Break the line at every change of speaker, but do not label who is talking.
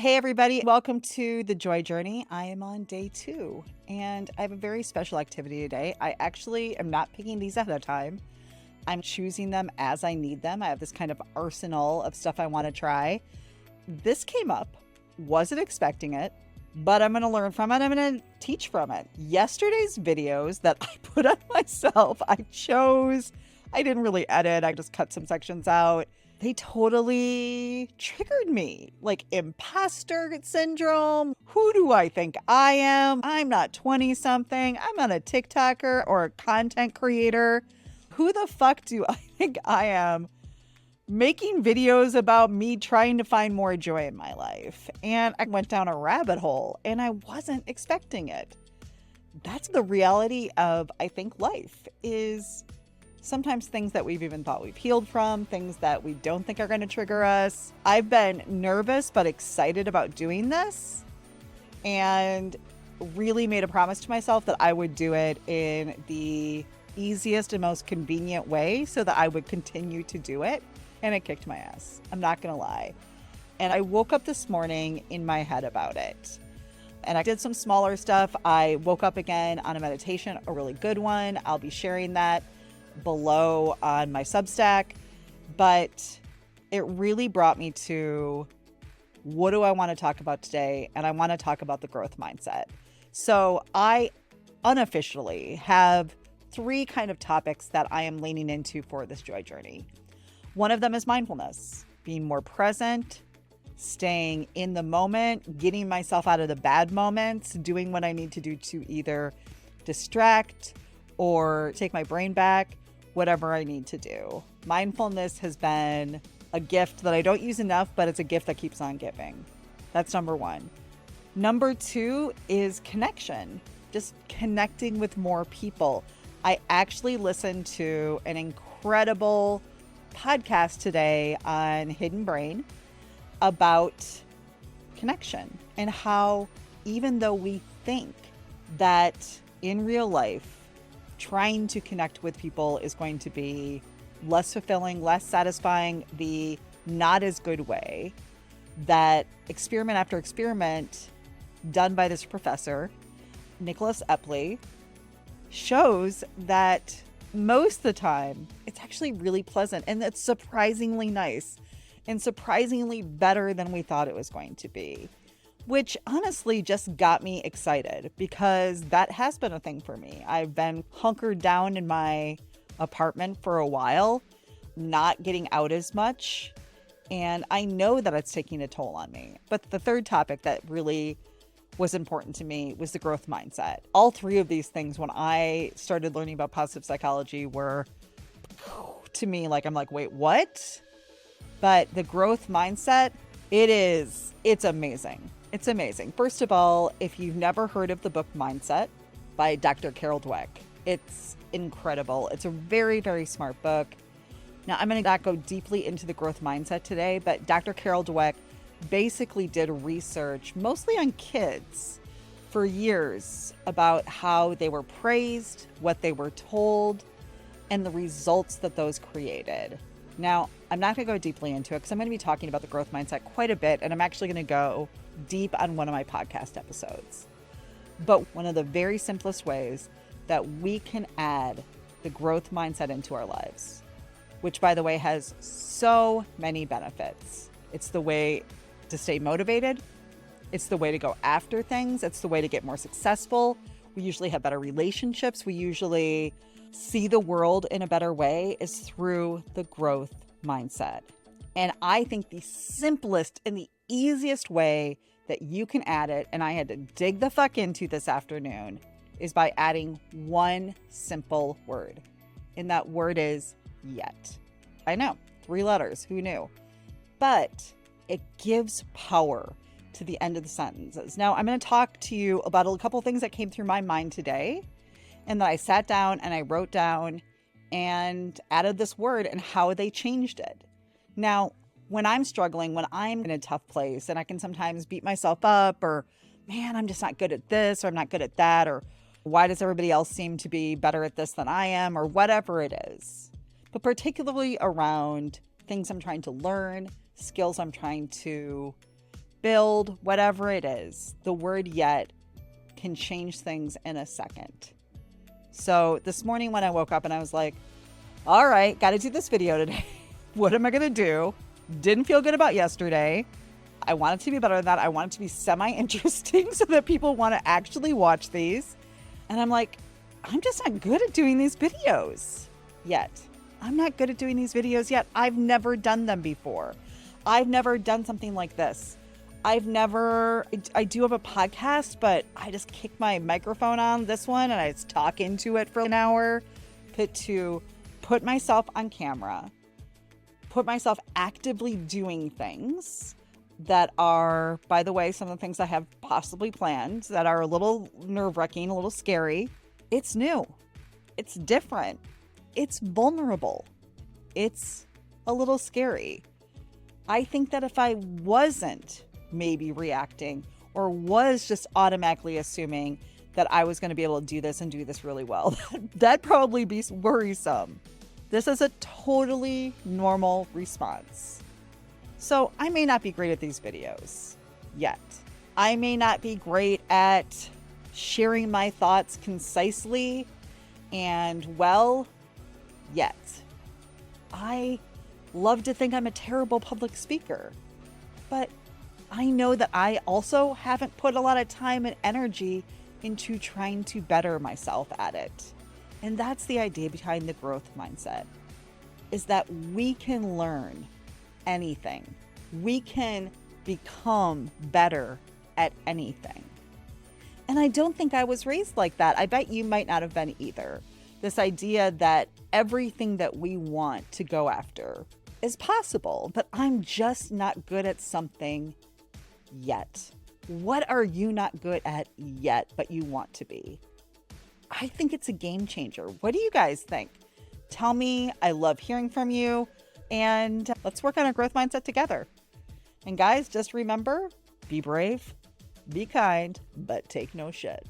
Hey, everybody. Welcome to the Joy Journey. I am on day 2, and I have a very special activity today. I actually am not picking these ahead of time. I'm choosing them as I need them. I have this kind of arsenal of stuff I want to try. This came up, wasn't expecting it, but I'm going to learn from it. I'm going to teach from it. Yesterday's videos that I put on myself, I didn't really edit. I just cut some sections out. They totally triggered me, like imposter syndrome. Who do I think I am? I'm not 20 something. I'm not a TikToker or a content creator. Who the fuck do I think I am making videos about me trying to find more joy in my life? And I went down a rabbit hole and I wasn't expecting it. That's the reality of, I think, life is sometimes things that we've even thought we've healed from, things that we don't think are going to trigger us. I've been nervous but excited about doing this and really made a promise to myself that I would do it in the easiest and most convenient way so that I would continue to do it. And it kicked my ass. I'm not going to lie. And I woke up this morning in my head about it. And I did some smaller stuff. I woke up again on a meditation, a really good one. I'll be sharing that below on my Substack, but it really brought me to, what do I want to talk about today? And I want to talk about the growth mindset. So I unofficially have 3 kind of topics that I am leaning into for this joy journey. One of them is mindfulness, being more present, staying in the moment, getting myself out of the bad moments, doing what I need to do to either distract or take my brain back, whatever I need to do. Mindfulness has been a gift that I don't use enough, but it's a gift that keeps on giving. That's number 1. Number 2 is connection, just connecting with more people. I actually listened to an incredible podcast today on Hidden Brain about connection and how, even though we think that in real life, trying to connect with people is going to be less fulfilling, less satisfying, the not as good way, that experiment after experiment done by this professor, Nicholas Epley, shows that most of the time it's actually really pleasant and it's surprisingly nice and surprisingly better than we thought it was going to be. Which honestly just got me excited because that has been a thing for me. I've been hunkered down in my apartment for a while, not getting out as much, and I know that it's taking a toll on me. But the third topic that really was important to me was the growth mindset. All 3 of these things, when I started learning about positive psychology, were to me like, I'm like, wait, what? But the growth mindset, it's amazing. It's amazing. First of all, if you've never heard of the book Mindset by Dr. Carol Dweck, it's incredible. It's a very, very smart book. Now, I'm going to not go deeply into the growth mindset today, but Dr. Carol Dweck basically did research mostly on kids for years about how they were praised, what they were told, and the results that those created. Now, I'm not going to go deeply into it because I'm going to be talking about the growth mindset quite a bit, and I'm actually going to go deep on one of my podcast episodes. But one of the very simplest ways that we can add the growth mindset into our lives, which, by the way, has so many benefits. It's the way to stay motivated. It's the way to go after things. It's the way to get more successful. We usually have better relationships. We usually see the world in a better way, is through the growth mindset. And I think the simplest and the easiest way that you can add it, and I had to dig the fuck into this afternoon, is by adding one simple word. And that word is yet. I know, 3 letters, who knew? But it gives power to the end of the sentences. Now, I'm going to talk to you about a couple things that came through my mind today, and that I sat down and I wrote down and added this word and how they changed it. Now, when I'm struggling, when I'm in a tough place, and I can sometimes beat myself up, or, man, I'm just not good at this, or I'm not good at that, or why does everybody else seem to be better at this than I am, or whatever it is. But particularly around things I'm trying to learn, skills I'm trying to build, whatever it is, the word yet can change things in a second. So this morning when I woke up and I was like, all right, got to do this video today. What am I going to do? Didn't feel good about yesterday. I want it to be better than that. I want it to be semi-interesting so that people want to actually watch these. And I'm like, I'm just not good at doing these videos yet. I'm not good at doing these videos yet. I've never done them before. I've never done something like this. I do have a podcast, but I just kick my microphone on this one and I just talk into it for an hour. But to put myself on camera, put myself actively doing things that are, by the way, some of the things I have possibly planned that are a little nerve-wracking, a little scary. It's new. It's different. It's vulnerable. It's a little scary. I think that if I wasn't maybe reacting or was just automatically assuming that I was going to be able to do this and do this really well, that'd probably be worrisome. This is a totally normal response. So I may not be great at these videos yet. I may not be great at sharing my thoughts concisely and well yet. I love to think I'm a terrible public speaker, but I know that I also haven't put a lot of time and energy into trying to better myself at it. And that's the idea behind the growth mindset, is that we can learn anything. We can become better at anything. And I don't think I was raised like that. I bet you might not have been either. This idea that everything that we want to go after is possible, but I'm just not good at something yet. What are you not good at yet, but you want to be? I think it's a game changer. What do you guys think? Tell me. I love hearing from you. And let's work on a growth mindset together. And guys, just remember, be brave, be kind, but take no shit.